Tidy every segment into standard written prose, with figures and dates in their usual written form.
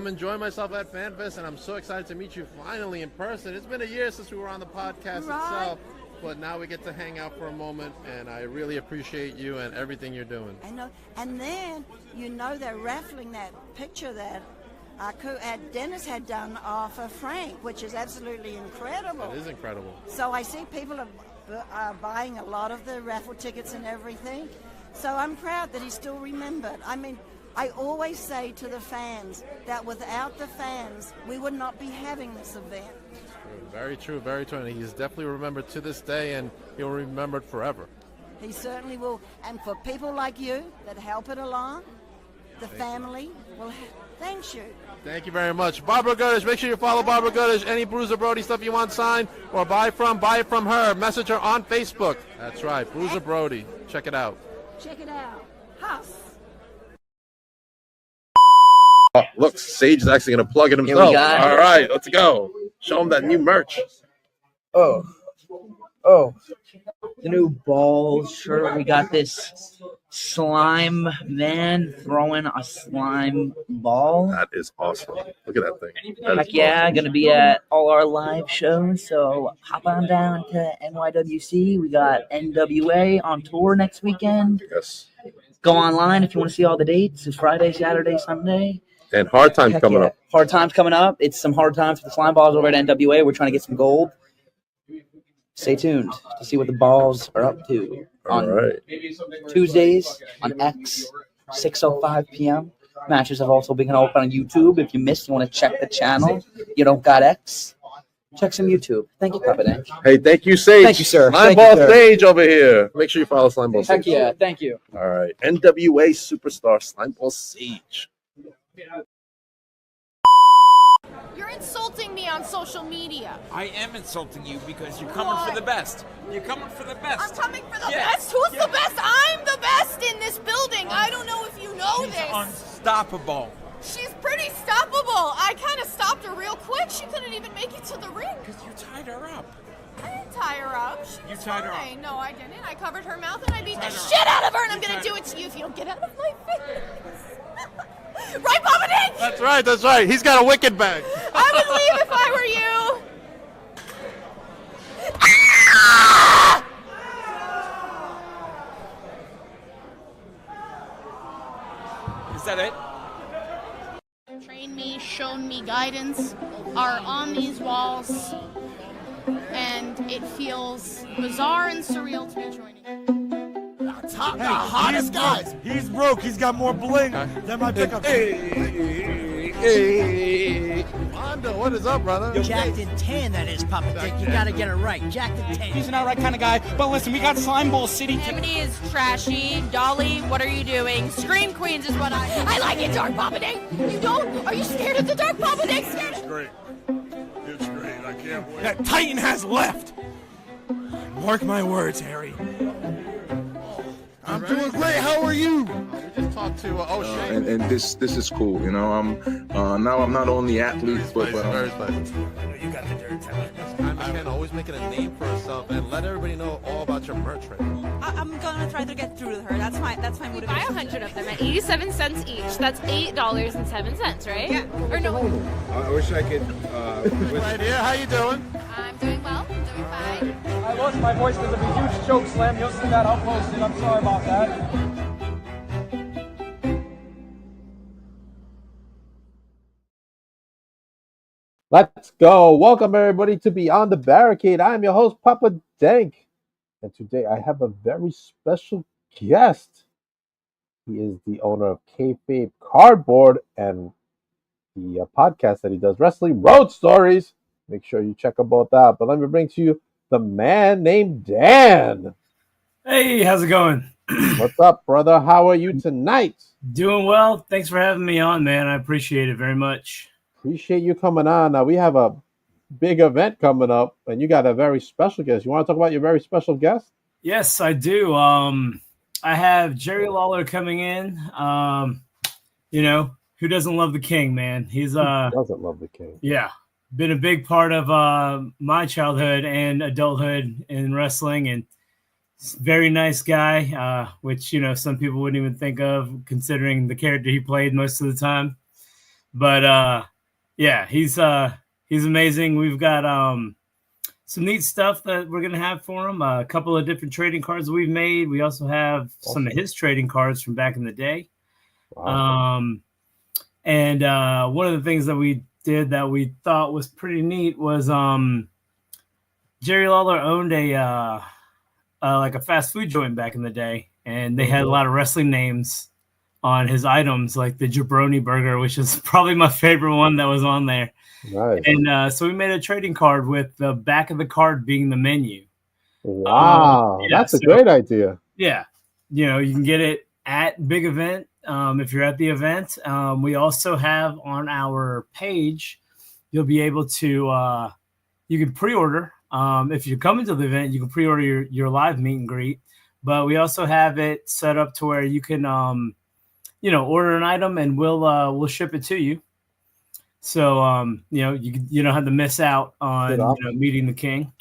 I'm enjoying myself at FanFest, and I'm so excited to meet you finally in person. It's been a year since we were on the podcast itself, but now we get to hang out for a moment, and I really appreciate you and everything you're doing. I know. And then, they're raffling that picture that Dennis had done of Frank, which is absolutely incredible. It is incredible. So I see people are buying a lot of the raffle tickets and everything. So I'm proud that he's still remembered. I mean, I always say to the fans that without the fans, we would not be having this event. Very true, very true. And he's definitely remembered to this day, and he'll be remembered forever. He certainly will. And for people like you that help it along, the family, well, thanks you. Thank you very much. Barbara Gerdish, make sure you follow Barbara Gerdish. Any Bruiser Brody stuff you want signed or buy from her. Message her on Facebook. That's right, Bruiser Brody. Check it out. Check it out. Huss. Oh, look, Sage is actually going to plug it himself. All right, let's go. Show him that new merch. Oh, the new ball shirt. We got this slime man throwing a slime ball. That is awesome. Look at that thing. Heck yeah, awesome. Gonna be at all our live shows. So hop on down to NYWC. We got NWA on tour next weekend. Yes. Go online if you want to see all the dates. It's Friday, Saturday, Sunday. And Hard Times coming up. Hard Times coming up. It's some Hard Times for the slime balls over at NWA. We're trying to get some gold. Stay tuned to see what the balls are up to on Tuesdays on X, 6:05 p.m. Matches have also been open on YouTube. If you missed, you want to check the channel. You don't got X. Check some YouTube. Thank you, Papa Dan. Hey, thank you, Sage. Thank you, sir. Slimeball Sage over here. Make sure you follow Slimeball Sage. Heck yeah, thank you. All right. NWA superstar Slimeball Sage. You're insulting me on social media. I am insulting you because you're coming for the best. You're coming for the best. I'm coming for the best? Who's the best? I'm the best in this building. I don't know if you know She's this. unstoppable. She's pretty stoppable. I kind of stopped her real quick. She couldn't even make it to the ring. Because you tied her up. I didn't tie her up. You tied her up. No, I didn't. I covered her mouth and I beat the shit out of her, and I'm going to do it to you if you don't get out of my face. Right, Papa Dick? That's right. He's got a wicked bag. I would leave if I were you. Is that it? Trained me, shown me guidance, are on these walls, and it feels bizarre and surreal to be joining. The hottest guys. He's broke. He's got more bling than my pickup. Hey, Mondo, what is up, brother? Jacked in 10, that is, Papa Dick. You gotta get it right. Jacked in 10. He's an outright kind of guy. But listen, we got Slimeball City. Amity is trashy. Dolly, what are you doing? Scream Queens is what I like it, Dark Papa Dick. You don't? Are you scared of the Dark Papa Dick? It's great. It's great. I can't wait. That Titan has left. Mark my words, Harry. I'm doing great. How are you? We just talked to O'Shea. And this is cool. I'm now I'm not only athlete, but very special. I know you got the dirt. I can always making a name for herself and let everybody know all about your merch right now. I'm gonna try to get through to her. That's my motivation. Buy 100 of them at 87 cents each. That's $8.07, right? Yeah. Or no? I wish I could. Right here. How you doing? I'm doing well. I'm doing fine. I lost my voice because of a huge choke slam. You'll see that. I'll post it. I'm sorry about that. Let's go. Welcome, everybody, to Beyond the Barricade. I'm your host, Papa Dank. And today I have a very special guest. He is the owner of Fabe Cardboard and the podcast that he does, Wrestling Road Stories. Make sure you check them both out. But let me bring to you the man named Dan. Hey, how's it going? What's up, brother? How are you tonight? Doing well. Thanks for having me on, man. I appreciate it very much. Appreciate you coming on. Now, we have a big event coming up, and you got a very special guest. You want to talk about your very special guest? Yes, I do. I have Jerry Lawler coming in. Who doesn't love the King, man? He's doesn't love the King. Yeah. Been a big part of my childhood and adulthood in wrestling, and very nice guy, which, some people wouldn't even think of considering the character he played most of the time. But yeah, he's amazing. We've got some neat stuff that we're gonna have for him. A couple of different trading cards we've made. We also have some of his trading cards from back in the day. Wow. And one of the things that we did that we thought was pretty neat was Jerry Lawler owned a like a fast food joint back in the day, and they had a lot of wrestling names on his items, like the Jabroni Burger, which is probably my favorite one that was on there. Nice. And so we made a trading card with the back of the card being the menu. Wow, that's a great idea. Yeah, you know, you can get it at Big Event if you're at the event. We also have on our page, you'll be able to you can pre-order. If you're coming to the event, you can pre-order your live meet and greet. But we also have it set up to where you can you know, order an item and we'll ship it to you. So you know, you don't have to miss out on you know, meeting the king.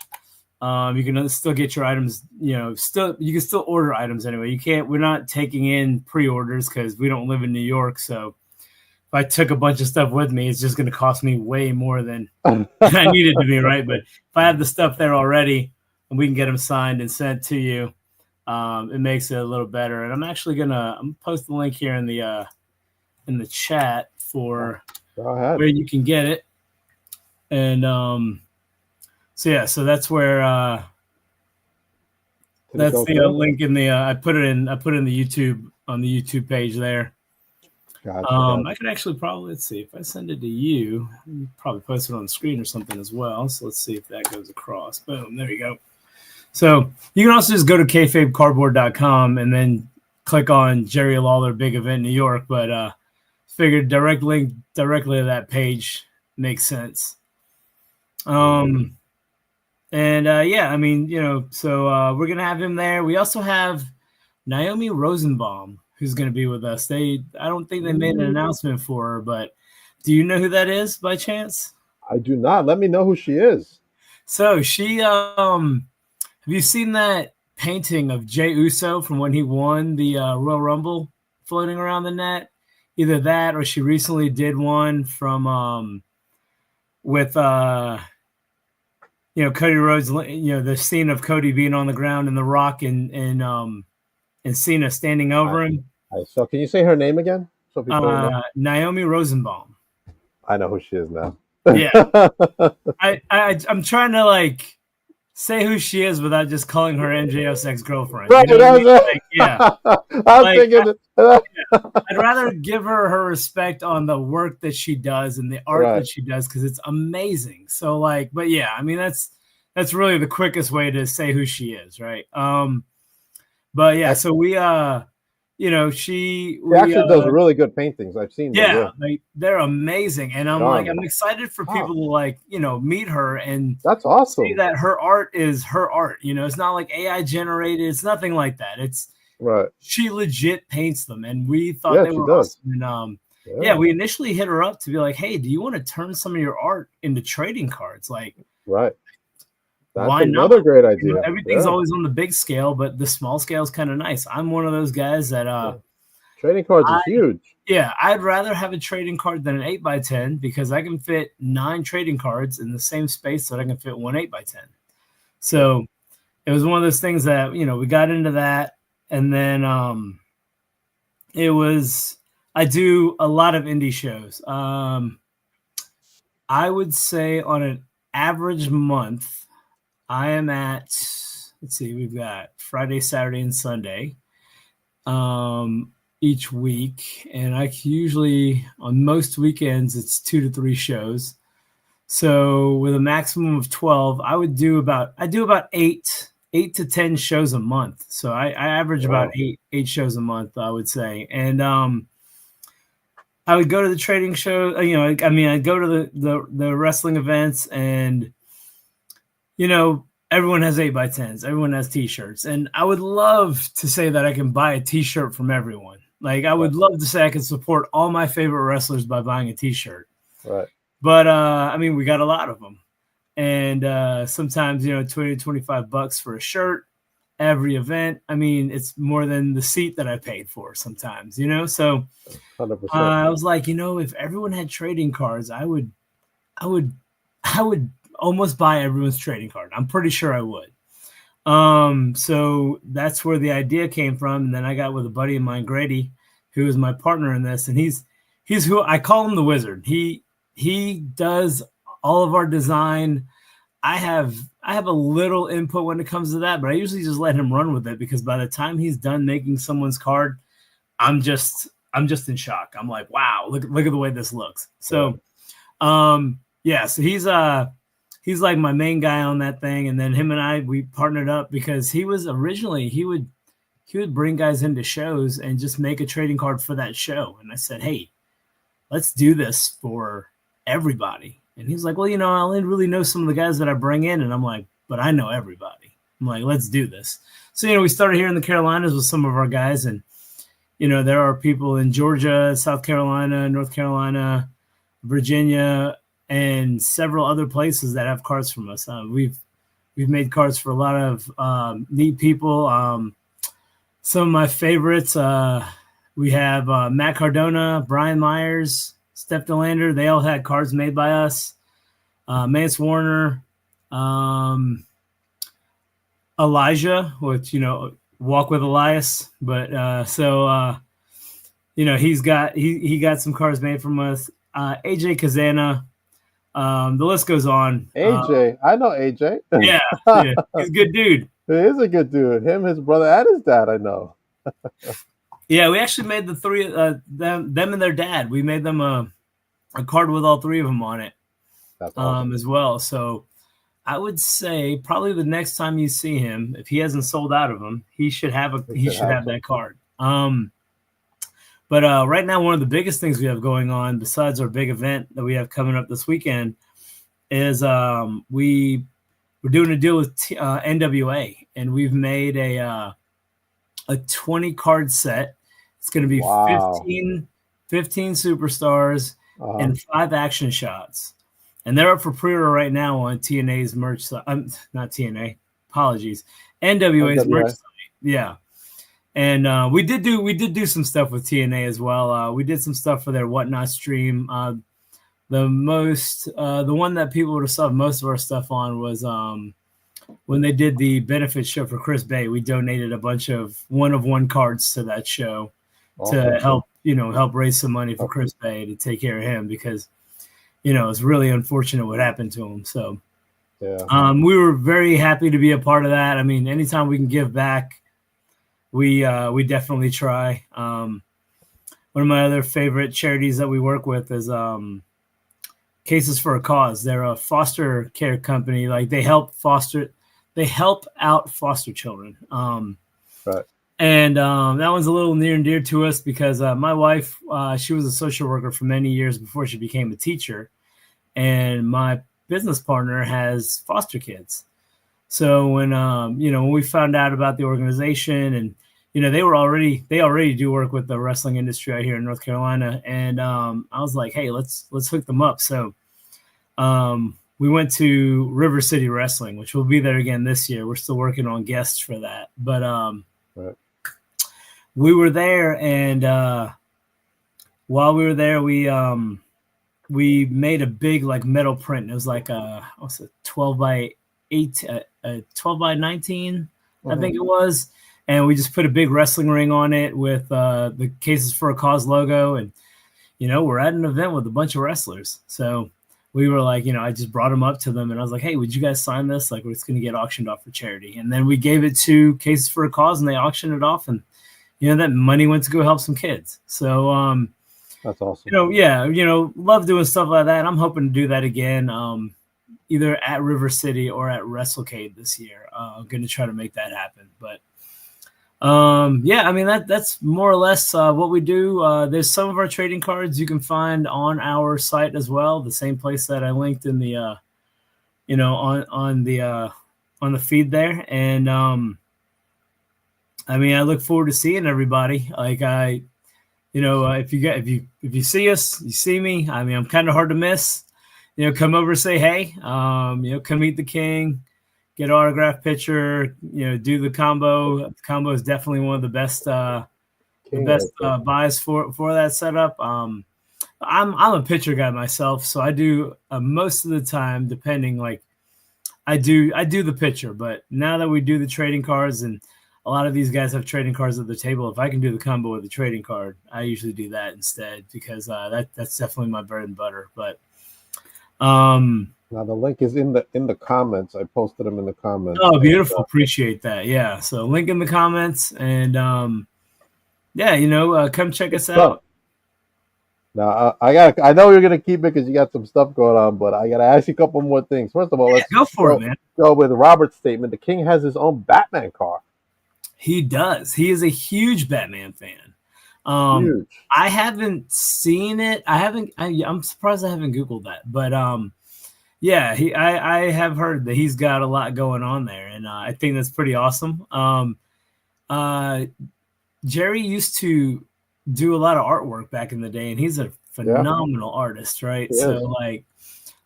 You can still get your items, you know, you can still order items anyway. We're not taking in pre-orders because we don't live in New York. So if I took a bunch of stuff with me, it's just going to cost me way more than I needed to be, right? But if I have the stuff there already and we can get them signed and sent to you, it makes it a little better. And I'm actually I'm post the link here in the chat for where you can get it. And so yeah, so that's where that's the link in the I put it in the YouTube on the YouTube page there. Gotcha, I could actually probably, let's see, if I send it to you, you probably post it on the screen or something as well. So let's see if that goes across. Boom, there you go. So you can also just go to kfabecardboard.com and then click on Jerry Lawler Big Event New York. But figured direct link directly to that page makes sense. And yeah, I mean, you know, so we're gonna have him there. We also have Naomi Rosenbaum, who's gonna be with us. I don't think they made an announcement for her, but do you know who that is by chance? I do not. Let me know who she is. So she have you seen that painting of Jey Uso from when he won the Royal Rumble floating around the net? Either that or she recently did one from with you know, Cody Rhodes, you know, the scene of Cody being on the ground and The Rock and Cena standing over him. So can you say her name again? So people know? Naomi Rosenbaum. I know who she is now. Yeah. I'm trying to like say who she is without just calling her MJF's ex-girlfriend. Right, you know what I mean? Like, yeah. I'm thinking I'd rather give her respect on the work that she does and the art that she does because it's amazing. So like, but yeah, I mean that's really the quickest way to say who she is, right? But yeah, so we you know, she actually does really good paintings. I've seen them. Yeah, like they're amazing, and I'm excited for people to like, you know, meet her and that's awesome. See that her art is her art. You know, it's not like AI generated. It's nothing like that. It's she legit paints them, and we thought they were awesome. And yeah, we initially hit her up to be like, hey, do you want to turn some of your art into trading cards? Like, that's why another not? great idea. You know, everything's always on the big scale, but the small scale is kind of nice. I'm one of those guys that trading cards is huge. Yeah, I'd rather have a trading card than an 8x10 because I can fit 9 trading cards in the same space that I can fit one 8x10. So it was one of those things that, you know, we got into that, and then it was, I do a lot of indie shows. I would say on an average month, I am at, let's see, we've got Friday, Saturday, and Sunday each week. And I usually, on most weekends, it's 2 to 3 shows. So with a maximum of 12, I do about 8 to 10 shows a month. So I average about eight shows a month, I would say. And I would go to the trading show, you know, I mean, I'd go to the wrestling events, and you know, everyone has 8x10s. Everyone has T-shirts. And I would love to say that I can buy a T-shirt from everyone. Like, I would love to say I can support all my favorite wrestlers by buying a T-shirt. Right. But, I mean, we got a lot of them. And sometimes, you know, $20 to $25 for a shirt. every event. I mean, it's more than the seat that I paid for sometimes, you know? So 100%. I was like, you know, if everyone had trading cards, I would almost buy everyone's trading card. I'm pretty sure I would. So that's where the idea came from. And then I got with a buddy of mine, Grady, who is my partner in this, and he's who I call him the wizard. He does all of our design. I have a little input when it comes to that, but I usually just let him run with it, because by the time he's done making someone's card, I'm just in shock. I'm like, wow, look at the way this looks. So yeah, so he's like my main guy on that thing. And then him and I, we partnered up, because he was originally, he would bring guys into shows and just make a trading card for that show. And I said, hey, let's do this for everybody. And he's like, well, you know, I only really know some of the guys that I bring in. And I'm like, but I know everybody. I'm like, let's do this. So, you know, we started here in the Carolinas with some of our guys. And, you know, there are people in Georgia, South Carolina, North Carolina, Virginia, and several other places that have cards from us. We've made cards for a lot of neat people. Some of my favorites, we have Matt Cardona, Brian Myers, Steph DeLander. They all had cards made by us. Mance Warner, Elijah, which, you know, Walk with Elias. But you know, he got some cards made from us. AJ Kazana. The list goes on. AJ, I know AJ. Yeah, he's a good dude. He is a good dude. Him, his brother, and his dad, I know. Yeah, we actually made the three them and their dad. We made them a card with all three of them on it. That's awesome. As well. So I would say probably the next time you see him, if he hasn't sold out of them, he should have that card. But right now, one of the biggest things we have going on, besides our big event that we have coming up this weekend, is we're doing a deal with NWA, and we've made a 20 card set. It's going to be 15 superstars and 5 action shots, and they're up for pre-order right now on TNA's merch site. Not TNA, apologies, NWA's merch site. Yeah. And we did do some stuff with TNA as well. We did some stuff for their Whatnot stream. The one that people would have saw most of our stuff on was when they did the benefit show for Chris Bay. We donated a bunch of one cards to that show to help raise some money for Chris Bay to take care of him, because, you know, it's really unfortunate what happened to him. So we were very happy to be a part of that. I mean, anytime we can give back, we definitely try. One of my other favorite charities that we work with is Cases for a Cause. They're a foster care company. Like, they help out foster children. Right. And that one's a little near and dear to us, because my wife, she was a social worker for many years before she became a teacher, and my business partner has foster kids. So when when we found out about the organization, and they already do work with the wrestling industry out here in North Carolina, and I was like, hey, let's hook them up. So we went to River City Wrestling, which will be there again this year. We're still working on guests for that, but right. We were there, and while we were there, we made a big metal print. It was like a 12 by 8, 12 by 19, I think it was. And we just put a big wrestling ring on it with the Cases for a Cause logo. And, we're at an event with a bunch of wrestlers. So we were like, I just brought them up to them, and I was like, hey, would you guys sign this? Like, it's going to get auctioned off for charity. And then we gave it to Cases for a Cause, and they auctioned it off. And, that money went to go help some kids. So, that's awesome. Love doing stuff like that. I'm hoping to do that again, either at River City or at WrestleCade this year. I'm going to try to make that happen. But that's more or less what we do. There's some of our trading cards you can find on our site as well, the same place that I linked in the on the feed there. And I look forward to seeing everybody. Like, if you see us, you see me. I'm kind of hard to miss. Come over, say hey. Come meet the king. get an autograph picture. Do the combo. The combo is definitely one of the best buys for that setup. I'm a pitcher guy myself, so I do most of the time, depending, like I do the pitcher. But now that we do the trading cards, and a lot of these guys have trading cards at the table, if I can do the combo with the trading card, I usually do that instead, because that's definitely my bread and butter. But now the link is in the comments. I posted them in the comments. Oh, beautiful! Appreciate that. Yeah, so link in the comments, and come check us out. Now I know you're gonna keep it because you got some stuff going on, but I gotta ask you a couple more things. First of all, let's go for it, man. Go with Robert's statement. The King has his own Batman car. He does. He is a huge Batman fan. Huge. I haven't seen it. I'm surprised I haven't Googled that, but yeah, I have heard that he's got a lot going on there, and I think that's pretty awesome. Jerry used to do a lot of artwork back in the day, and he's a phenomenal artist, right? Like,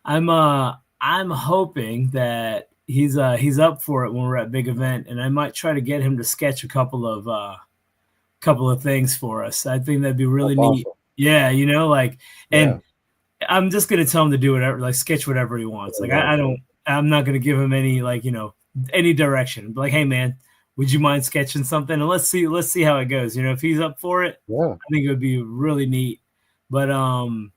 I'm hoping that he's up for it when we're at big event, and I might try to get him to sketch a couple of things for us. I think that'd be really neat. Awesome. Yeah, and I'm just gonna tell him to do whatever, like sketch whatever he wants. Like I'm not gonna give him any any direction. Like, hey man, would you mind sketching something? And let's see how it goes. If he's up for it, I think it would be really neat. But I'm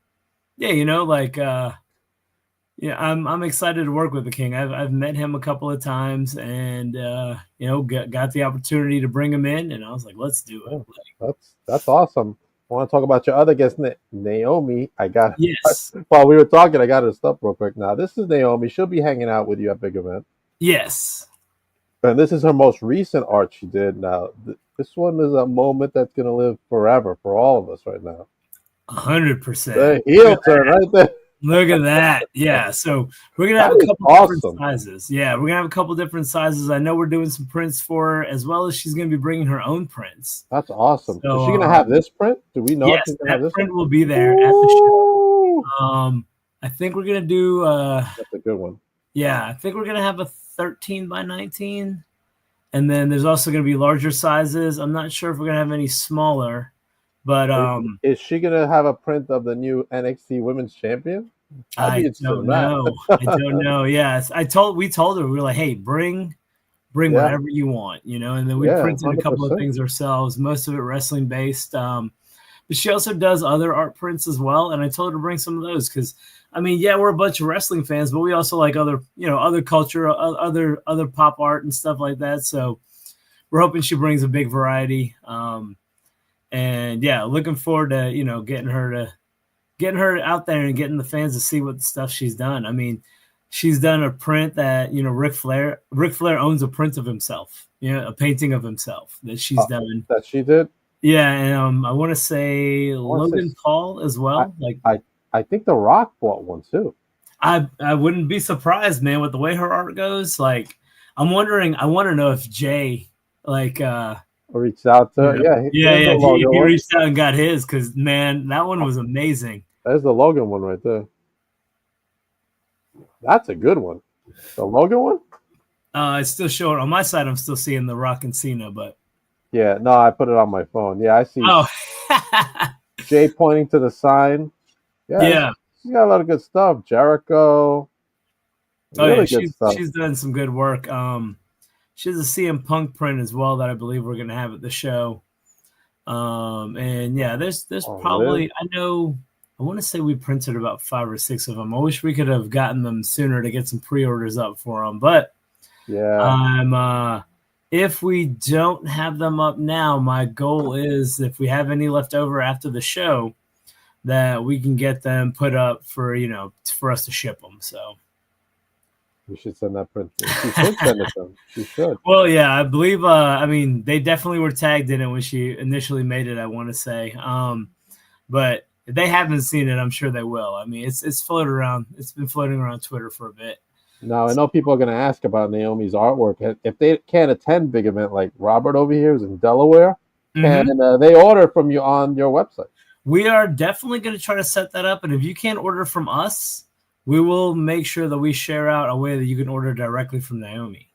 excited to work with the King. I've met him a couple of times, and got the opportunity to bring him in, and I was like, let's do it. That's awesome. I want to talk about your other guest, Naomi. Yes. While we were talking, I got her stuff real quick. Now, this is Naomi. She'll be hanging out with you at big event. Yes. And this is her most recent art she did. Now, this one is a moment that's going to live forever for all of us right now. 100%. The heel turn right there. Look at that. Yeah. So we're going to have a couple different sizes. Yeah. We're going to have a couple different sizes. I know we're doing some prints for her, as well as she's going to be bringing her own prints. That's awesome. So, is she going to have this print? Do we know? Yes, if she's that have print will be there at the show. I think we're going to do. That's a good one. Yeah. I think we're going to have a 13 by 19. And then there's also going to be larger sizes. I'm not sure if we're going to have any smaller, but is she going to have a print of the new NXT Women's Champion? I don't know. I don't know. Yes, we told her, we were like, hey, bring whatever you want, and then we printed 100%. A couple of things ourselves, most of it wrestling based. But she also does other art prints as well, and I told her to bring some of those because, we're a bunch of wrestling fans, but we also like other culture, other pop art and stuff like that. So we're hoping she brings a big variety. And yeah, looking forward to getting her out there and getting the fans to see what the stuff she's done. She's done a print that Ric Flair owns a print of himself, a painting of himself that she's done. That she did. Yeah, and I want to say Logan Paul as well. I think The Rock bought one too. I wouldn't be surprised, man, with the way her art goes. Like, I want to know if Jay reached out to her. If he reached out and got his, because man, that one was amazing. There's the Logan one right there. That's a good one. The Logan one? It's still showing on my side. I'm still seeing the Rock and Cena, but yeah, no, I put it on my phone. Yeah, I see. Oh, Jay pointing to the sign. Yeah, she's got a lot of good stuff. Jericho. Really she's done some good work. She has a CM Punk print as well that I believe we're going to have at the show. And yeah, there's probably, I want to say we printed about 5 or 6 of them. I wish we could have gotten them sooner to get some pre-orders up for them, but if we don't have them up now, my goal is if we have any left over after the show, that we can get them put up for us to ship them. So we should send that print. She should send it to them. She should. Well, yeah, I believe. They definitely were tagged in it when she initially made it, I want to say. But if they haven't seen it, I'm sure they will. It's floated around. It's been floating around Twitter for a bit. Now, I know people are going to ask about Naomi's artwork. If they can't attend big event like Robert over here is in Delaware, and they order from you on your website. We are definitely going to try to set that up. And if you can't order from us, we will make sure that we share out a way that you can order directly from Naomi.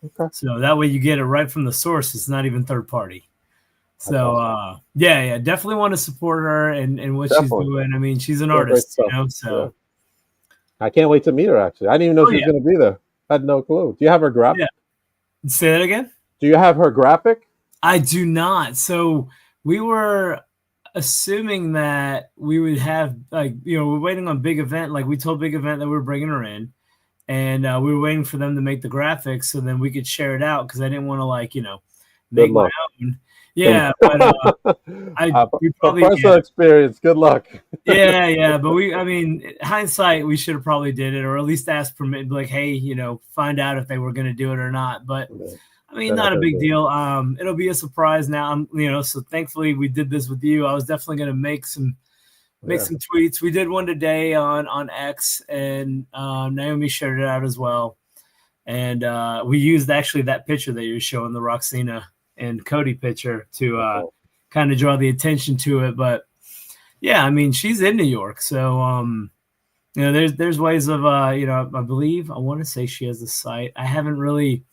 Okay. So that way you get it right from the source. It's not even third party. So yeah, definitely want to support her and what she's doing. I mean, she's an artist, you know. So yeah. I can't wait to meet her. Actually, I didn't even know she was going to be there. I had no clue. Do you have her graphic? Yeah. Say that again. Do you have her graphic? I do not. So we were assuming that we would have, like, you know, we're waiting on Big Event. Like, we told Big Event that we were bringing her in, and we were waiting for them to make the graphics so then we could share it out, because I didn't want to, like, you know, make my own. Yeah, but we probably, from personal experience. Good luck. yeah, but I mean, hindsight, we should have probably did it, or at least asked permission, like, hey, you know, find out if they were going to do it or not. But I mean, not a big deal. It'll be a surprise now. You know, so thankfully we did this with you. I was definitely going to make some tweets. We did one today on X, and Naomi shared it out as well. And we used actually that picture that you're showing, the Roxina and Cody picture, to kind of draw the attention to it. But yeah, I mean, she's in New York, so you know, there's ways of you know, I want to say she has a site. I haven't really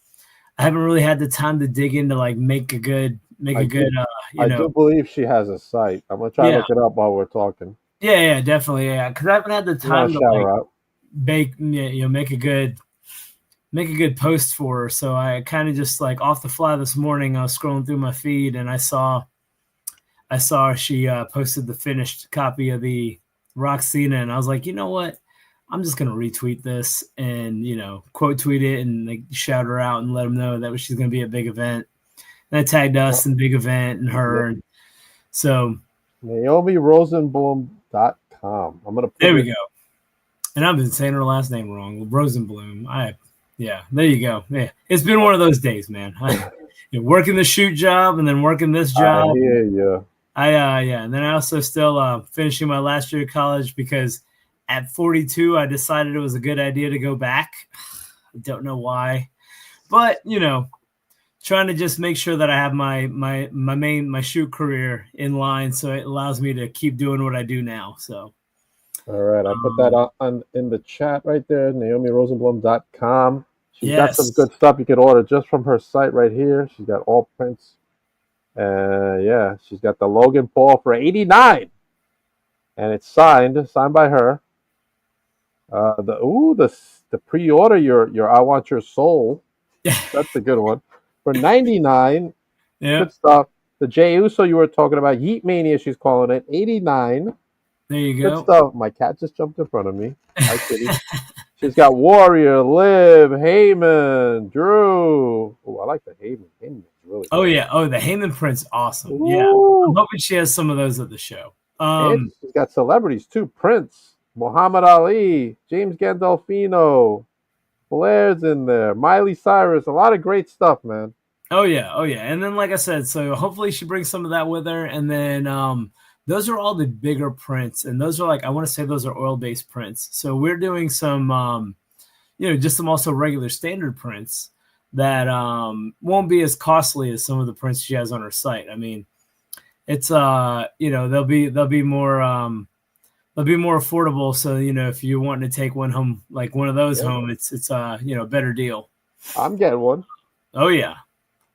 had the time to dig into, like, make a good you know. I do believe she has a site. I'm gonna try to look it up while we're talking. Yeah, definitely, yeah, because I haven't had the time to, like, make a good post for her. So I kind of just, like, off the fly this morning, I was scrolling through my feed and I saw she posted the finished copy of the Roxina, and I was like, you know what? I'm just gonna retweet this and, you know, quote tweet it and, like, shout her out and let them know that she's gonna be at Big Event. And I tagged us in Big Event and her. And so NaomiRosenblum.com. I'm gonna put there we go. And I've been saying her last name wrong, Rosenblum. Yeah, there you go. Yeah, it's been one of those days, man. Working the shoot job and then working this job. Yeah. And then I also still finishing my last year of college, because at 42, I decided it was a good idea to go back. I don't know why, but, you know, trying to just make sure that I have my shoot career in line, so it allows me to keep doing what I do now. So, all right, I put that in the chat right there. NaomiRosenblum.com. She's got some good stuff you can order just from her site right here. She's got all prints. Yeah, she's got the Logan Paul for $89, and it's signed by her. The pre-order your I Want Your Soul. That's a good one for $99. Yeah, good stuff. The Jey Uso you were talking about, Yeet Mania, she's calling it, $89. There you go. Good stuff. My cat just jumped in front of me. Hi, kitty. She's got Warrior, Liv, Heyman, Drew. Oh, I like the Heyman. Heyman's really good. Yeah. Oh, the Heyman print's awesome. Ooh. Yeah, I'm hoping she has some of those at the show. And she's got celebrities too. Prince, Muhammad Ali, James Gandolfino, Blair's in there, Miley Cyrus. A lot of great stuff, man. Oh yeah. And then, like I said, so hopefully she brings some of that with her. And then those are all the bigger prints, and those are, like, I want to say those are oil-based prints. So we're doing some, just some also regular standard prints that won't be as costly as some of the prints she has on her site. I mean, it's they'll be more affordable. So, if you want to take one home, like one of those home, it's a better deal. I'm getting one. Oh yeah,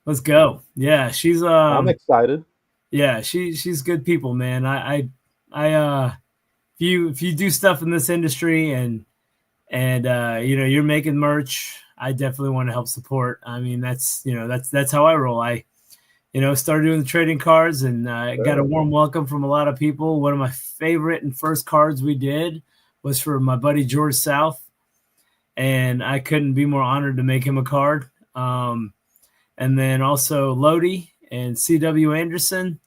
let's go. Yeah, she's I'm excited. Yeah, she's good people, man. If you do stuff in this industry and you're making merch, I definitely want to help support. I mean, that's how I roll. I started doing the trading cards and got a warm welcome from a lot of people. One of my favorite and first cards we did was for my buddy George South, and I couldn't be more honored to make him a card. And then also Lodi and C.W. Anderson,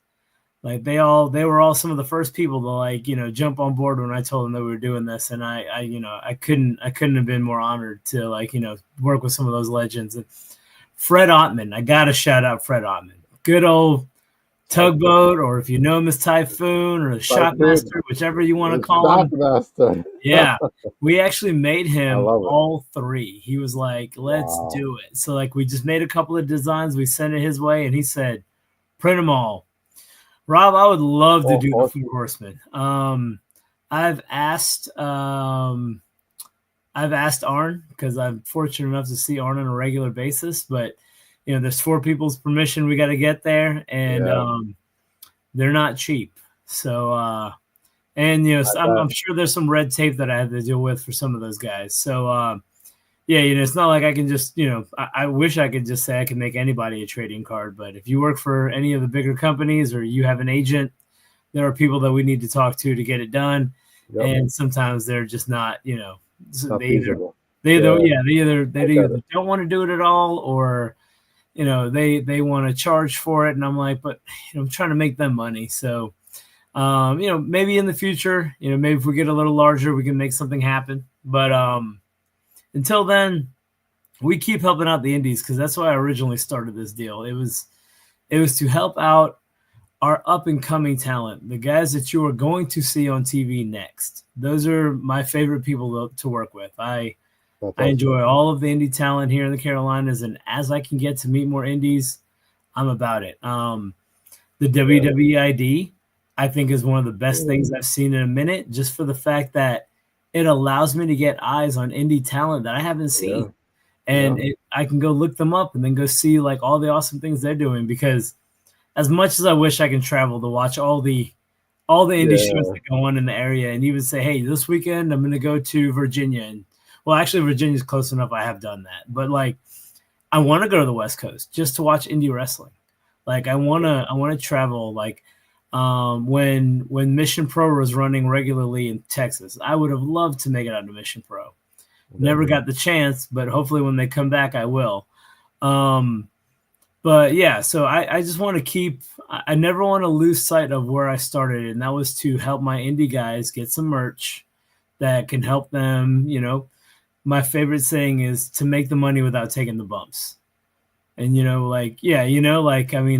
like they were all some of the first people to jump on board when I told them that we were doing this, and I couldn't have been more honored to work with some of those legends. And Fred Ottman, I gotta shout out Fred Ottman, good old Tugboat, or if you know him as Typhoon or Shockmaster, whichever you want to call him. Shockmaster. Yeah, we actually made him all three. He was like, let's do it. So we just made a couple of designs. We sent it his way, and he said, print them all. Rob, I would love to do the Four Horsemen. I've asked I've asked Arn because I'm fortunate enough to see Arn on a regular basis, but there's 4 people's permission we got to get there, and they're not cheap. So, I'm sure there's some red tape that I have to deal with for some of those guys. So, it's not like I can just, I wish I could just say I can make anybody a trading card, but if you work for any of the bigger companies or you have an agent, there are people that we need to talk to get it done. Yep. And sometimes they're just not, not they either don't want to do it at all, or they want to charge for it, and I'm like, but I'm trying to make them money. So maybe in the future, maybe if we get a little larger, we can make something happen. But until then, we keep helping out the indies, because that's why I originally started this deal. It was to help out our up and coming talent, the guys that you are going to see on TV next. Those are my favorite people to work with. I enjoy all of the indie talent here in the Carolinas, and as I can get to meet more indies, I'm about it. The WWID, I think, is one of the best things I've seen in a minute, just for the fact that it allows me to get eyes on indie talent that I haven't seen. And I can go look them up and then go see like all the awesome things they're doing, because as much as I wish I can travel to watch all the indie shows that go on in the area, and even say, hey, this weekend I'm going to go to Virginia. And well, actually Virginia's close enough. I have done that, but like, I want to go to the West Coast just to watch indie wrestling. Like I want to travel. Like when Mission Pro was running regularly in Texas, I would have loved to make it out to Mission Pro. Never got the chance, but hopefully when they come back, I will. But yeah, so I just want to I never want to lose sight of where I started, and that was to help my indie guys get some merch that can help them. My favorite saying is to make the money without taking the bumps. And,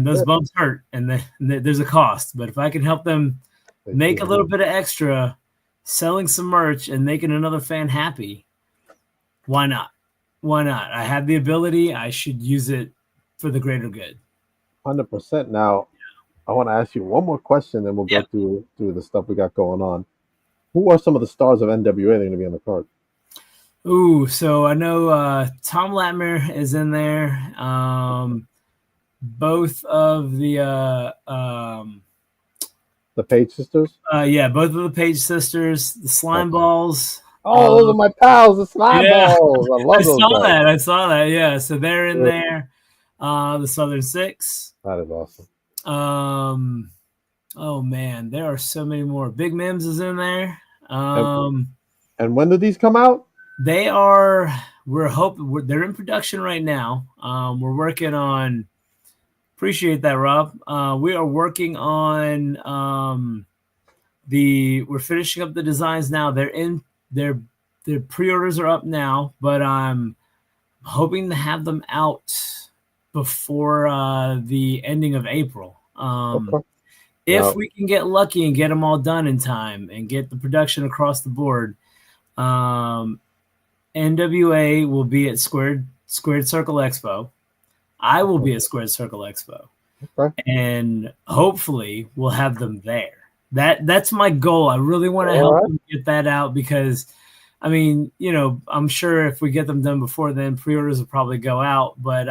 those bumps hurt, and there's a cost. But if I can help them make a little bit of extra selling some merch and making another fan happy, why not? Why not? I have the ability. I should use it for the greater good. 100%. Now, I want to ask you one more question, then we'll go through the stuff we got going on. Who are some of the stars of NWA that are going to be on the card? Ooh, so I know Tom Latimer is in there. Both of the Page sisters? Both of the Page sisters, the Slime Balls. Oh, those are my pals, the Slime Balls. I love those guys. I saw that. Yeah, so they're in there. The Southern Six. That is awesome. Oh man, there are so many more. Big Mims is in there. And when do these come out? They are. They're in production right now. We're working on. Appreciate that, Rob. We are working on we're finishing up the designs now. They're in. Their pre-orders are up now, but I'm hoping to have them out before the ending of April. If we can get lucky and get them all done in time and get the production across the board, NWA will be at Squared Circle Expo. I will be at Squared Circle Expo. And hopefully we'll have them there. That's my goal. I really want to help them get that out, because I'm sure if we get them done before then, pre-orders will probably go out. But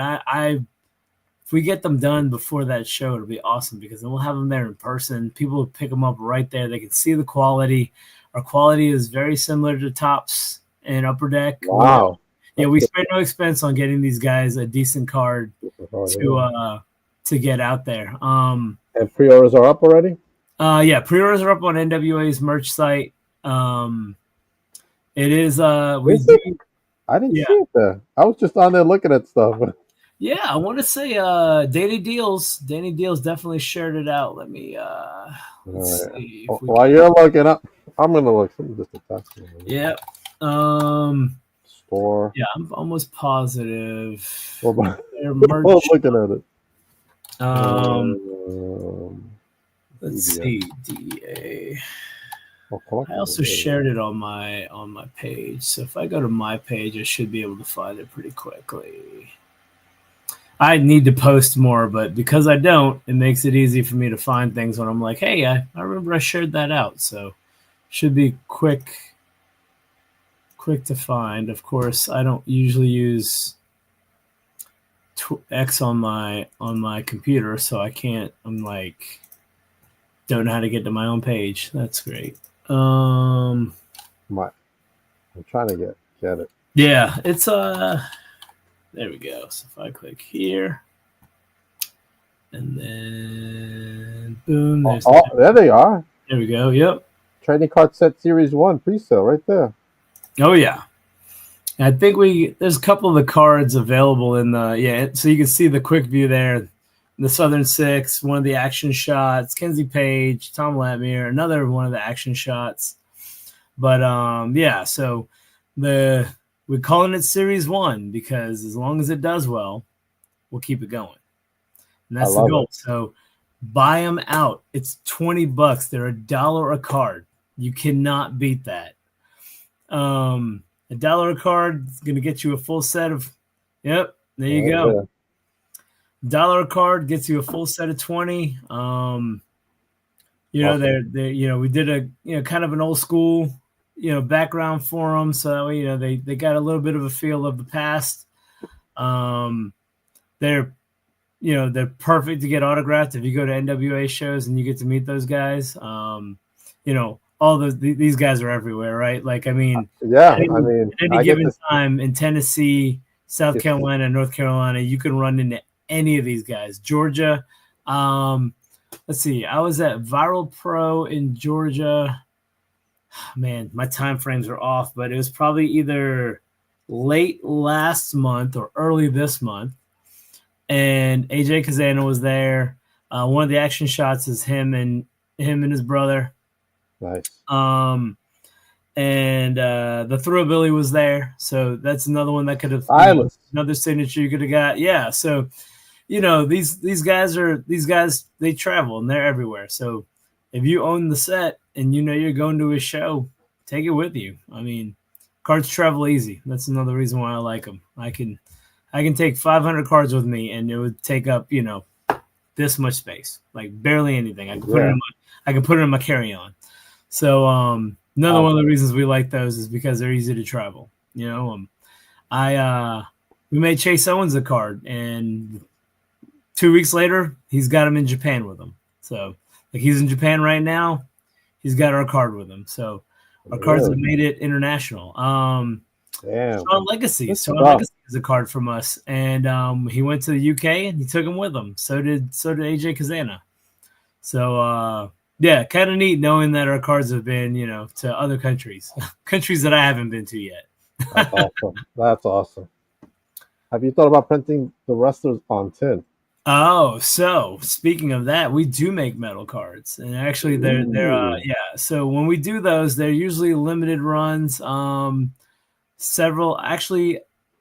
if we get them done before that show, it'll be awesome, because then we'll have them there in person. People will pick them up right there. They can see the quality. Our quality is very similar to Tops and Upper Deck. Wow. We spare no expense on getting these guys a decent card to get out there. And pre-orders are up already? Pre-orders are up on NWA's merch site. It is. I didn't see it there. I was just on there looking at stuff. Yeah, I want to say Danny Deals definitely shared it out. Let me see. While you're looking up, I'm gonna look. Just attach it. Yeah. Store. Yeah, I'm almost positive. They're looking at it. Let's see, DA. I also shared it on my page. So if I go to my page, I should be able to find it pretty quickly. I need to post more, but because I don't, it makes it easy for me to find things when I'm like, hey, I remember I shared that out. So should be quick quick to find. Of course, I don't usually use X on my computer, so I can't. I'm like, don't know how to get to my own page. That's great. I'm trying to get it. Yeah, it's there we go. So if I click here, and then boom, there they are. There we go. Yep. Trading card set series 1 pre-sale right there. Oh yeah. I think there's a couple of the cards available in the so you can see the quick view there. The Southern Six, one of the action shots, Kenzie Page, Tom Latmere, another one of the action shots. But so we're calling it Series 1 because as long as it does well, we'll keep it going. And that's the goal. So buy them out. It's $20. They're $1 a card. You cannot beat that. $1 a card is going to get you a full set of. Yep, there you go. $1 a card gets you a full set of 20. Awesome. We did a kind of an old school background for them, so that way they got a little bit of a feel of the past. They're perfect to get autographed if you go to NWA shows and you get to meet those guys. These guys are everywhere, right? Like, I mean, at any given time in Tennessee, South Carolina, North Carolina, you can run into any of these guys. Georgia, let's see. I was at Viral Pro in Georgia. Man, my time frames are off, but it was probably either late last month or early this month. And AJ Kazana was there. One of the action shots is him and his brother. Nice. And the Thrillabilly was there, so that's another one that could have another signature you could have got. Yeah, so these guys they travel and they're everywhere. So if you own the set and you're going to a show, take it with you. I mean, cards travel easy. That's another reason why I like them. I can take 500 cards with me and it would take up this much space, like barely anything. I can put it in my carry-on. So another one of the reasons we like those is because they're easy to travel. We made Chase Owens a card, and 2 weeks later, he's got him in Japan with him. So, like, he's in Japan right now. He's got our card with him. So, our cards have made it international. Sean Legacy. Sean Legacy is a card from us, and he went to the UK and he took him with him. So did AJ Kazana. So, kind of neat knowing that our cards have been, to other countries, countries that I haven't been to yet. That's awesome. That's awesome. Have you thought about printing the wrestlers on tin? Oh, so speaking of that, we do make metal cards, and actually they're So when we do those, they're usually limited runs.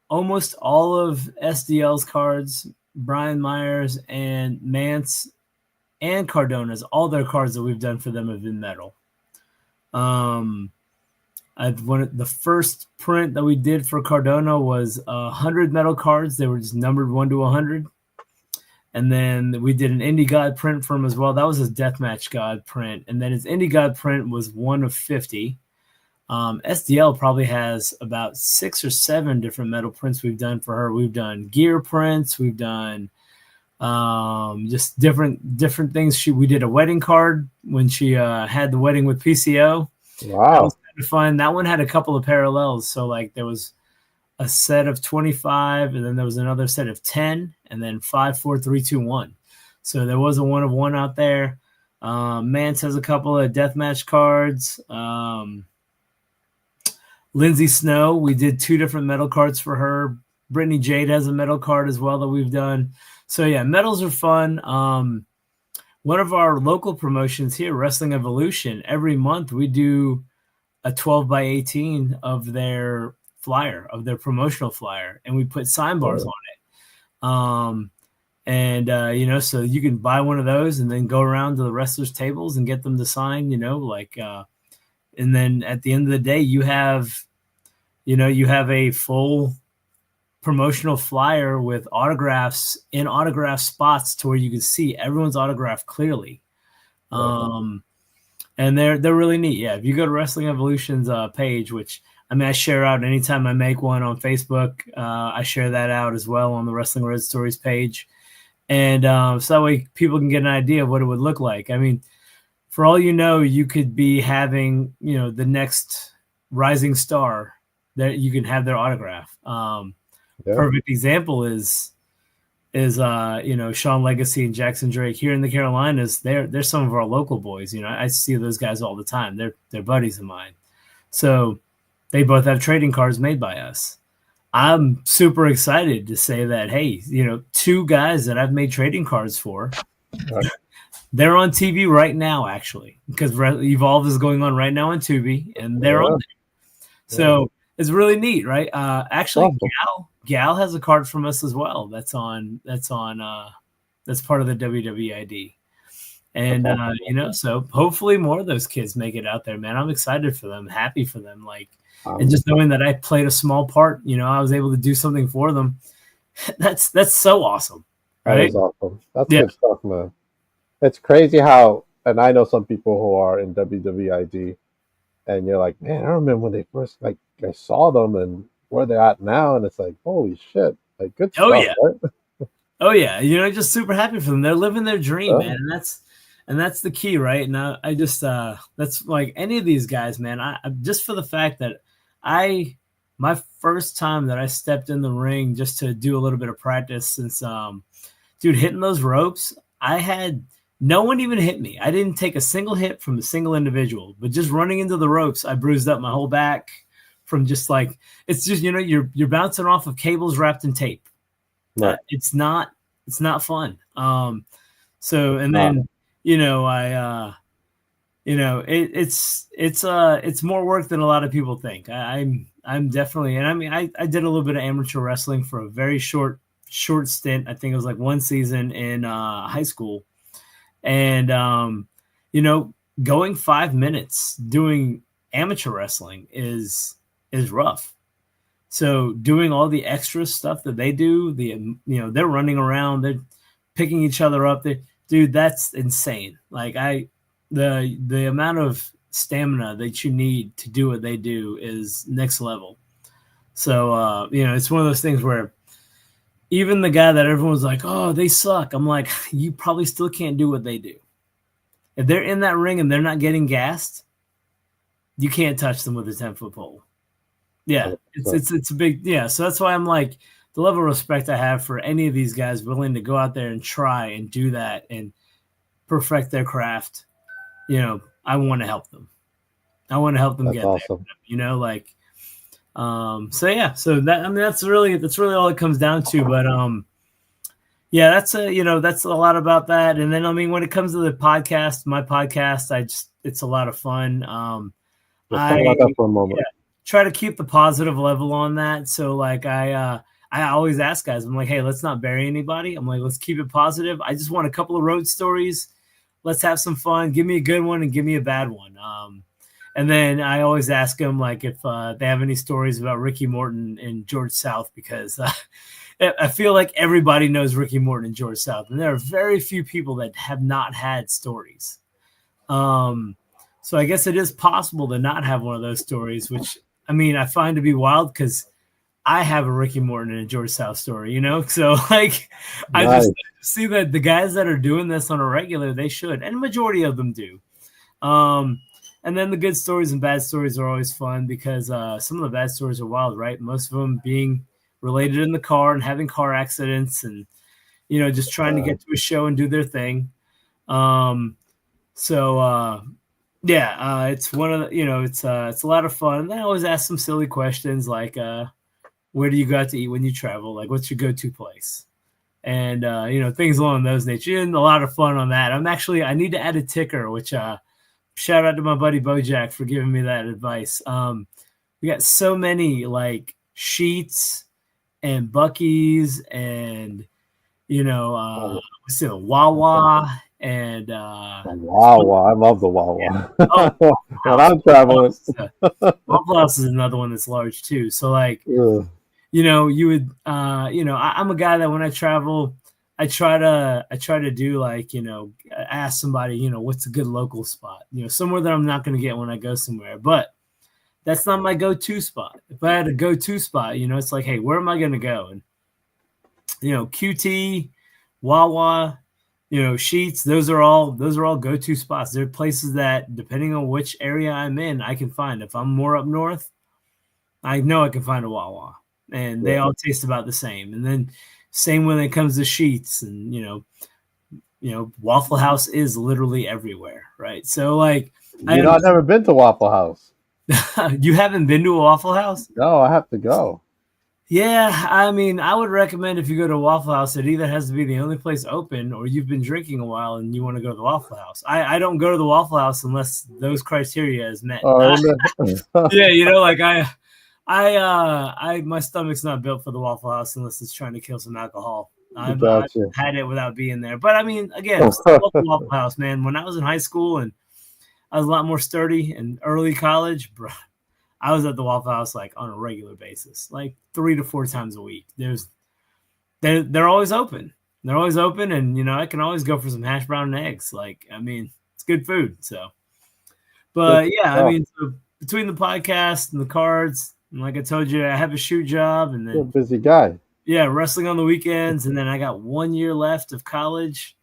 Almost all of SDL's cards, Brian Myers and Mance and Cardona's, all their cards that we've done for them have been metal. The first print that we did for Cardona was 100 metal cards. They were just numbered 1 to 100. And then we did an Indie God print for him as well. That was his Deathmatch God print. And then his Indie God print was 1 of 50. SDL probably has about 6 or 7 different metal prints we've done for her. We've done gear prints. We've done just different things. We did a wedding card when she had the wedding with PCO. Wow. That was kind of fun. That one had a couple of parallels. So like there was a set of 25 and then there was another set of 10 and then 5, 4, 3, 2, 1. So there was a 1 of 1 out there. Mance has a couple of deathmatch cards. Lindsay Snow, we did 2 different metal cards for her. Brittany Jade has a metal card as well that we've done. So yeah, metals are fun. One of our local promotions here, Wrestling Evolution, every month we do a 12 by 18 of their flyer, of their promotional flyer, and we put sign bars on it. So you can buy one of those and then go around to the wrestlers' tables and get them to sign, and then at the end of the day, you have a full promotional flyer with autographs in autograph spots to where you can see everyone's autograph clearly. And they're really neat. Yeah. If you go to Wrestling Evolution's page, which I mean, I share out anytime I make one on Facebook. I share that out as well on the Wrestling Road Stories page. And so that way people can get an idea of what it would look like. I mean, for all you know, you could be having, the next rising star that you can have their autograph. Perfect example is Sean Legacy and Jackson Drake here in the Carolinas. They're some of our local boys. I see those guys all the time. They're buddies of mine. So they both have trading cards made by us. I'm super excited to say that, hey, two guys that I've made trading cards for, they're on TV right now, actually, because Evolve is going on right now on Tubi, and they're on there. So it's really neat, right? Actually, Gal has a card from us as well. That's part of the WWID. And so hopefully more of those kids make it out there, man. I'm excited for them, happy for them. And just knowing that I played a small part, I was able to do something for them. That's so awesome. Right? That is awesome. That's good stuff, man. It's crazy how, and I know some people who are in WWID, and you're like, man, I remember when they first, I saw them and where they're at now, and it's like, holy shit, good stuff. Yeah. Right? Oh yeah, just super happy for them. They're living their dream, man, and that's the key, right? And I just that's like any of these guys, man. I just for the fact that my first time that I stepped in the ring just to do a little bit of practice since hitting those ropes, I had no one even hit me. I didn't take a single hit from a single individual, but just running into the ropes, I bruised up my whole back from just it's just you're bouncing off of cables wrapped in tape. Right. It's not fun. So and then it's more work than a lot of people think. I'm definitely, and I mean, I did a little bit of amateur wrestling for a very short stint. I think it was one season in high school, and going 5 minutes doing amateur wrestling is rough. So doing all the extra stuff that they do, they're running around, they're picking each other up. Dude, that's insane. The amount of stamina that you need to do what they do is next level. So, it's one of those things where even the guy that everyone's like, oh, they suck. I'm like, you probably still can't do what they do. If they're in that ring and they're not getting gassed, you can't touch them with a 10-foot pole. Yeah, it's a big, so that's why I'm like, the level of respect I have for any of these guys willing to go out there and try and do that and perfect their craft. I want to help them. I want to help them get awesome. There. So that's really all it comes down to. But that's a lot about that. And then when it comes to the podcast, my podcast, it's a lot of fun. Let's talk about that for a moment. Try to keep the positive level on that. So I always ask guys, I'm like, hey, let's not bury anybody. I'm like, let's keep it positive. I just want a couple of road stories. Let's have some fun. Give me a good one and give me a bad one. And then I always ask them if they have any stories about Ricky Morton and George South, because I feel like everybody knows Ricky Morton and George South, and there are very few people that have not had stories. So I guess it is possible to not have one of those stories, which I find to be wild because I have a Ricky Morton and a George South story, So I just see that the guys that are doing this on a regular, they should, and the majority of them do. And then the good stories and bad stories are always fun because some of the bad stories are wild, right? Most of them being related in the car and having car accidents and, just trying to get to a show and do their thing. It's one of the, it's a lot of fun. And then I always ask some silly questions like, where do you go out to eat when you travel? Like, what's your go-to place? And, things along those nature. And a lot of fun on that. I need to add a ticker, which, shout out to my buddy Bojack for giving me that advice. We got so many Sheets and Buc-ee's and, the Wawa and Wawa. I love the Wawa. Yeah. When I'm traveling. Waffle House is another one that's large too. So you would I'm a guy that when I travel, I try to do ask somebody, what's a good local spot, somewhere that I'm not going to get when I go somewhere. But that's not my go-to spot. If I had a go-to spot, you know, it's like, hey, where am I going to go? And, you know, QT, Wawa, you know, Sheets, those are all go-to spots. They're places that, depending on which area I'm in, I can find. If I'm more up north, I know I can find a Wawa, and they all taste about the same. And then same when it comes to Sheets, and you know, Waffle House is literally everywhere, right? So like, I've never been to Waffle House. You haven't been to a Waffle House? No, I have to go. Yeah, I mean, I would recommend if you go to Waffle House, it either has to be the only place open, or you've been drinking a while and you want to go to the Waffle House. I don't go to the Waffle House unless those criteria is met. Yeah, you know, like my stomach's not built for the Waffle House unless it's trying to kill some alcohol. I've had it without being there. But I mean, again, still love the Waffle House, man. When I was in high school and I was a lot more sturdy in early college, bro, I was at the Waffle House like on a regular basis, like 3 to 4 times a week. They're always open. They're always open, and you know, I can always go for some hash brown and eggs. Like, I mean, it's good food. So, but yeah, I mean, so between the podcast and the cards, and like I told you, I have a shoot job, and then you're a busy guy. Yeah, wrestling on the weekends, and then I got 1 year left of college.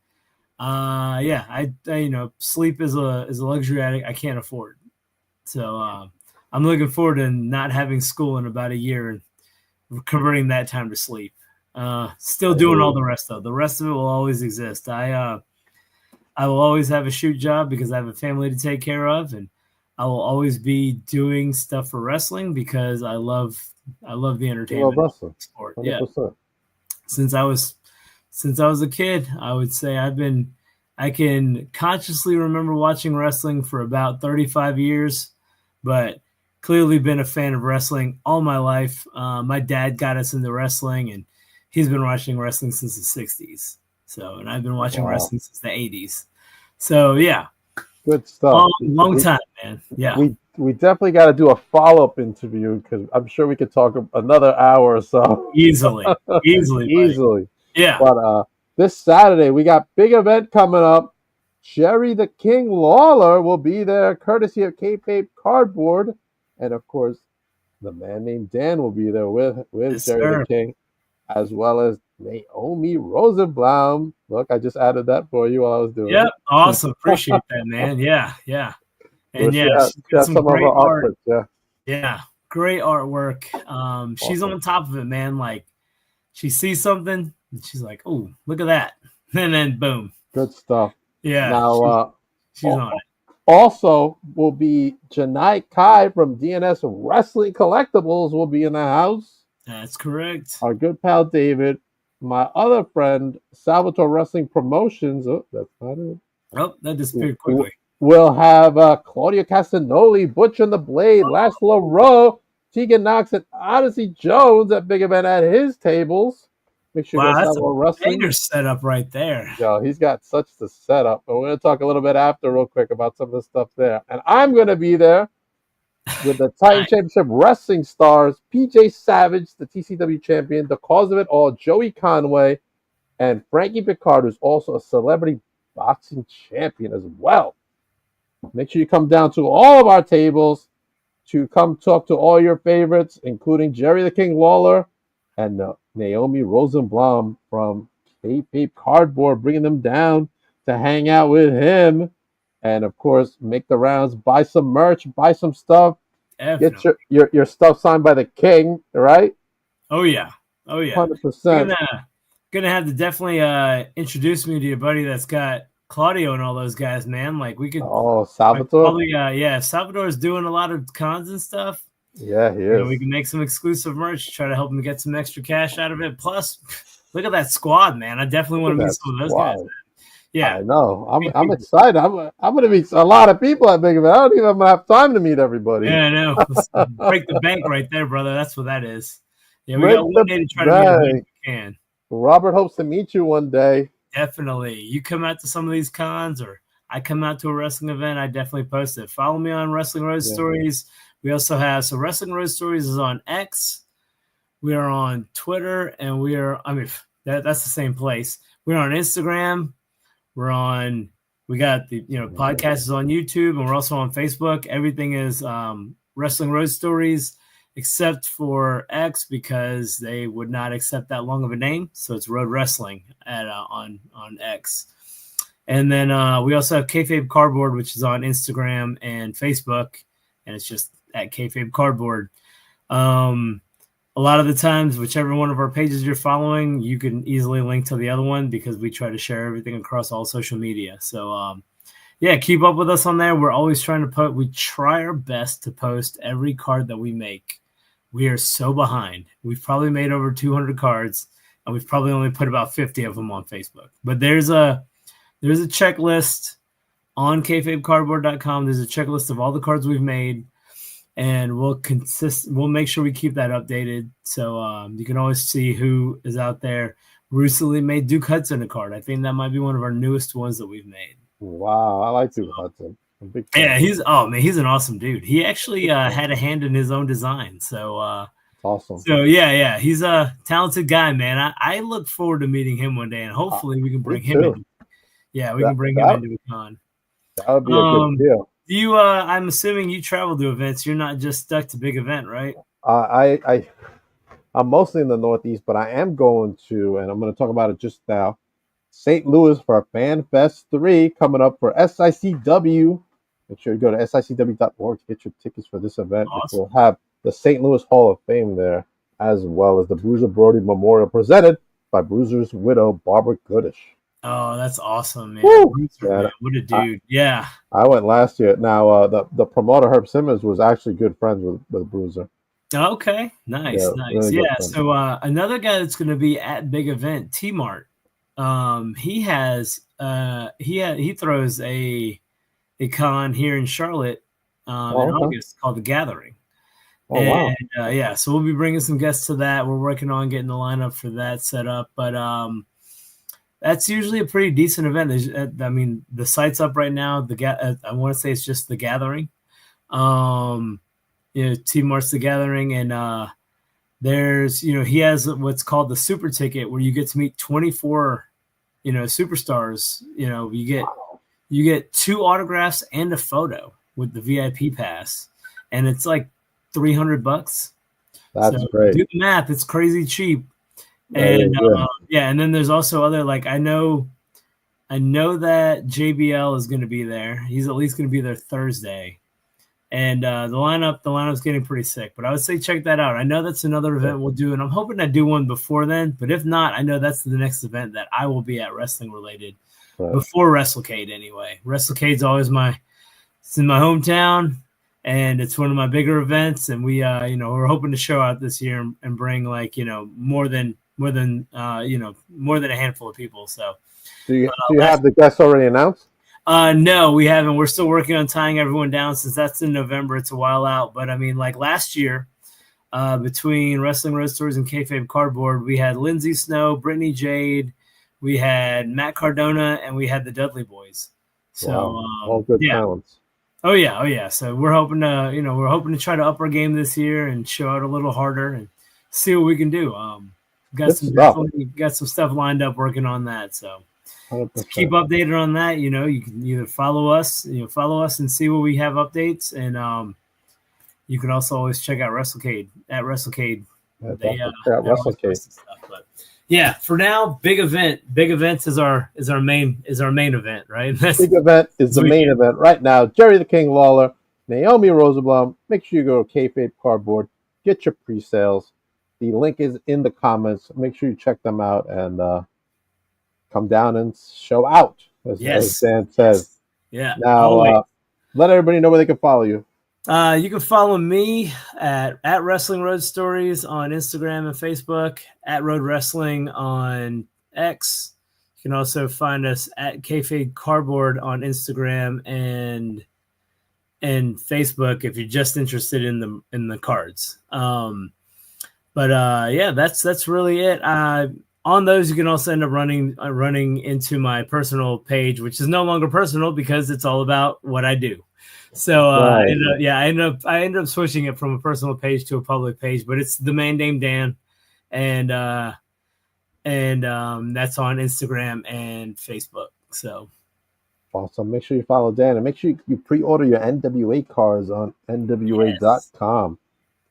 Yeah, I you know, sleep is a luxury I can't afford. So I'm looking forward to not having school in about a year and converting that time to sleep. Still doing all the rest though. The rest of it will always exist. I will always have a shoot job because I have a family to take care of, and I will always be doing stuff for wrestling because I love the entertainment sport. 100%. Yeah. Since I was a kid, I would say I can consciously remember watching wrestling for about 35 years, but clearly been a fan of wrestling all my life. My dad got us into wrestling, and he's been watching wrestling since the 60s. So, and I've been watching wrestling since the 80s. So, yeah. Good stuff. Long time, man. Yeah. We definitely got to do a follow-up interview because I'm sure we could talk another hour or so. Easily. Yeah. But this Saturday, we got big event coming up. Jerry the King Lawler will be there, courtesy of Fabe Cardboard. And, of course, the man named Dan will be there with yes, Jerry sir. the King, as well as Naomi Rosenblum. Look, I just added that for you while I was doing it. Yep, awesome. Appreciate that, man. Yeah. And she has some of her artwork. Yeah, great artwork. She's on top of it, man. Like, she sees something, and she's like, "Oh, look at that!" And then boom. Good stuff. Yeah. Now, she's on it. Also, will be Janai Kai from DNS Wrestling Collectibles will be in the house. That's correct. Our good pal David. My other friend, Salvatore Wrestling Promotions. Oh, that's not it. Oh, that disappeared quickly. We'll have Claudio Castagnoli, Butch and the Blade, Laszlo Rowe, Tegan Knox, and Odyssey Jones at Big Event at his tables. Make sure you guys have a wrestling setup right there. Yo, he's got such the setup. But we're going to talk a little bit after real quick about some of the stuff there. And I'm going to be there with the Titan Championship Wrestling Stars, PJ Savage, the TCW champion, the cause of it all, Joey Conway, and Frankie Picard, who's also a celebrity boxing champion as well. Make sure you come down to all of our tables to come talk to all your favorites, including Jerry the King Lawler and Naomi Rosenblum from Fabe Cardboard, bringing them down to hang out with him. And, of course, make the rounds, buy some merch, buy some stuff. Definitely. Get your stuff signed by the King, right? Oh, yeah. 100%. Gonna have to definitely introduce me to your buddy that's got Claudio and all those guys, man. Like, we could. Oh, Salvatore. Probably, Salvatore's doing a lot of cons and stuff. Yeah, he is. We can make some exclusive merch, try to help him get some extra cash out of it. Plus, look at that squad, man. I definitely want to meet some of those guys. Man. Yeah, I know. I'm excited. I'm going to meet a lot of people at Big Event. I don't even have time to meet everybody. Yeah, I know. Let's break the bank right there, brother. That's what that is. Yeah, we got 1 day to try to meet everybody we can. Robert hopes to meet you one day. Definitely. You come out to some of these cons, or I come out to a wrestling event, I definitely post it. Follow me on Wrestling Road Stories. We also have, so Wrestling Road Stories is on X. We are on Twitter, and that's the same place. We're on Instagram. We got the, podcast is on YouTube, and we're also on Facebook. Everything is Wrestling Road Stories, except for X because they would not accept that long of a name. So it's Road Wrestling on X. And then we also have Kayfabe Cardboard, which is on Instagram and Facebook, and it's just at Kayfabe Cardboard. A lot of the times, whichever one of our pages you're following, you can easily link to the other one because we try to share everything across all social media. So, yeah, keep up with us on there. We're always trying to we try our best to post every card that we make. We are so behind. We've probably made over 200 cards, and we've probably only put about 50 of them on Facebook. But there's a checklist on kayfabecardboard.com. There's a checklist of all the cards we've made. And we'll make sure we keep that updated. So you can always see who is out there. Recently made Duke Hudson a card. I think that might be one of our newest ones that we've made. Wow, I like Duke Hudson. I'm a big fan. Yeah, he's an awesome dude. He actually had a hand in his own design. So awesome. So yeah, he's a talented guy, man. I look forward to meeting him one day, and hopefully we can bring him in. Yeah, we can bring him into a con. That would be a good deal. You, I'm assuming you travel to events. You're not just stuck to big event, right? I'm mostly in the Northeast, but I am going to, and I'm going to talk about it just now, St. Louis for FanFest 3 coming up for SICW. Make sure you go to sicw.org to get your tickets for this event. Awesome. We'll have the St. Louis Hall of Fame there, as well as the Bruiser Brody Memorial presented by Bruiser's widow, Barbara Goodish. Oh, that's awesome, man. Bruiser, man. What a dude. I went last year. Now, the promoter, Herb Simmons, was actually good friends with Bruiser. Okay, nice. Really So another guy that's going to be at big event, T-Mart. He throws a con here in Charlotte in August called The Gathering. Wow. So we'll be bringing some guests to that. We're working on getting the lineup for that set up, but that's usually a pretty decent event. The site's up right now. I want to say it's just The Gathering. T-Mart's The Gathering, and there's he has what's called the super ticket, where you get to meet 24 superstars. You get 2 autographs and a photo with the VIP pass, and it's like $300. That's great. Do the math; it's crazy cheap. And and then there's also other, like, I know that JBL is going to be there. He's at least going to be there Thursday. And the lineup's getting pretty sick, but I would say check that out. I know that's another event we'll do, and I'm hoping to do one before then. But if not, I know that's the next event that I will be at, wrestling related, before WrestleCade anyway. WrestleCade's always it's in my hometown, and it's one of my bigger events. And we we're hoping to show out this year and bring more than a handful of people. So do you have the guests already announced? No, we haven't. We're still working on tying everyone down, since that's in November. It's a while out. But I mean, like last year, between Wrestling Road Stories and Kayfabe Cardboard, we had Lindsay Snow, Brittany Jade, we had Matt Cardona, and we had the Dudley Boys. So all good talents. Oh yeah. So we're hoping to try to up our game this year and show out a little harder and see what we can do. Got some stuff lined up, working on that. So. 100%. Keep updated on that. You can either follow us and see what we have updates, and you can also always check out WrestleCade at WrestleCade. WrestleCade. Stuff, but yeah, for now, big event. Big events is our main event, right? Big event is the main event right now. Jerry the King Lawler, Naomi Rosenblum. Make sure you go to Kayfabe Cardboard, get your pre-sales. The link is in the comments. Make sure you check them out and come down and show out, as Dan says. Yeah. Now, let everybody know where they can follow you. You can follow me at Wrestling Road Stories on Instagram and Facebook, at Road Wrestling on X. You can also find us at Kayfabe Cardboard on Instagram and Facebook if you're just interested in the cards. That's really it. On those, you can also end up running into my personal page, which is no longer personal because it's all about what I do. So I end up switching it from a personal page to a public page, but it's the man named Dan, and that's on Instagram and Facebook. So Awesome. Make sure you follow Dan and make sure you pre-order your NWA cards on NWA.com.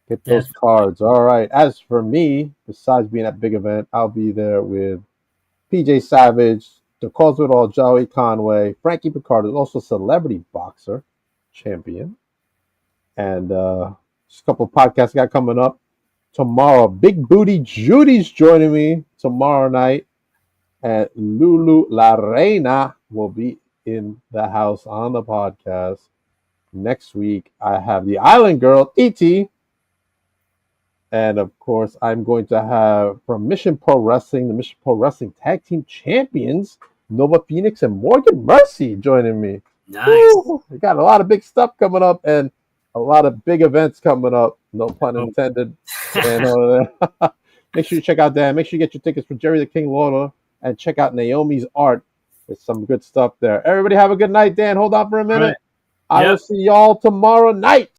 Get those cards. All right. As for me, besides being at big event, I'll be there with PJ Savage, the Calls with All, Joey Conway, Frankie Picard is also celebrity boxer champion. And just a couple of podcasts got coming up tomorrow. Big Booty Judy's joining me tomorrow night. And Lulu La Reina will be in the house on the podcast. Next week, I have the Island Girl, E.T., and of course, I'm going to have from Mission Pro Wrestling, the Mission Pro Wrestling Tag Team Champions, Nova Phoenix and Morgan Mercy joining me. Nice. Woo! We got a lot of big stuff coming up and a lot of big events coming up. No pun intended. And, make sure you check out that. Make sure you get your tickets for Jerry the King Lawler and check out Naomi's art. There's some good stuff there. Everybody have a good night, Dan. Hold on for a minute. Right. I will see y'all tomorrow night.